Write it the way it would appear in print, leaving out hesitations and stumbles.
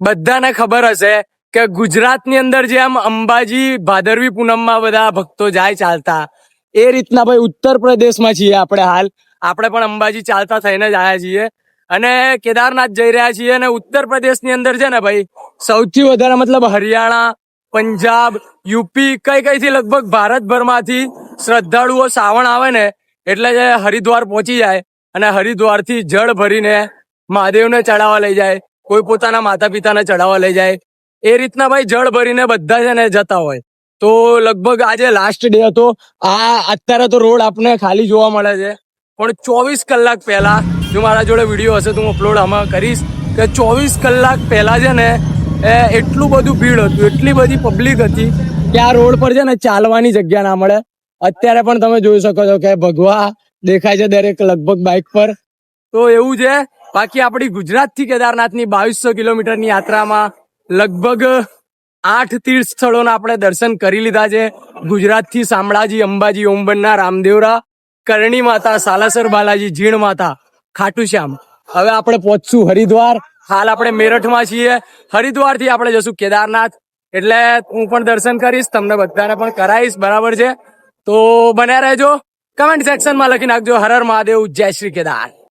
બધાને ખબર હશે કે ગુજરાતની અંદર જે આમ અંબાજી ભાદરવી પૂનમમાં બધા ભક્તો જાય ચાલતા, એ રીતના ભાઈ ઉત્તર પ્રદેશમાં છીએ આપણે પણ અંબાજી ચાલતા થઈને જ આવ્યા છીએ અને કેદારનાથ જઈ રહ્યા છીએ. અને ઉત્તર પ્રદેશની અંદર છે ને ભાઈ સૌથી વધારે મતલબ હરિયાણા, પંજાબ, યુપી કઈથી લગભગ ભારતભરમાંથી શ્રદ્ધાળુઓ શ્રાવણ આવે ને એટલે હરિદ્વાર પહોંચી જાય અને હરિદ્વારથી જળ ભરીને મહાદેવને ચડાવવા લઈ જાય, કોઈ પોતાના માતા પિતાને ચડાવવા લઈ જાય. એ રીતના ભાઈ જળ ભરીને બધા છે ને જતા હોય. તો લગભગ આજે લાસ્ટ ડે હતો. અત્યારે તો રોડ આપને ખાલી જોવા મળે છે, પણ 24 કલાક પહેલા જો મારા જોડે વિડીયો હશે તો હું અપલોડ આમાં કરીશ કે 24 કલાક પહેલા છે ને એટલું બધું ભીડ હતું, એટલી બધી પબ્લિક હતી કે આ રોડ પર છે ને ચાલવાની જગ્યા ના મળે. અત્યારે પણ તમે જોઈ શકો છો કે ભગવા દેખાય છે દરેક લગભગ બાઇક પર. તો એવું છે. બાકી આપણી ગુજરાતથી કેદારનાથની 2200 કિલોમીટરની યાત્રામાં લગભગ 8 તીર્થ સ્થળોના આપણે દર્શન કરી લીધા છે. ગુજરાતથી શામળાજી, અંબાજી, ઓમબન્ના, રામદેવરા, કરણી માતા, સાલાસર બાલાજી, જીણ માતા, ખાટુ શ્યામ. હવે આપણે પહોંચશું હરિદ્વાર. હાલ આપણે મેરઠમાં છીએ. હરિદ્વારથી આપણે જશું કેદારનાથ. એટલે હું પણ દર્શન કરીશ, તમને બધાને પણ કરાવીશ. બરાબર છે? તો બન્યા રહેજો. કમેન્ટ સેક્શનમાં લખી નાખજો હર હર મહાદેવ, જય શ્રી કેદાર.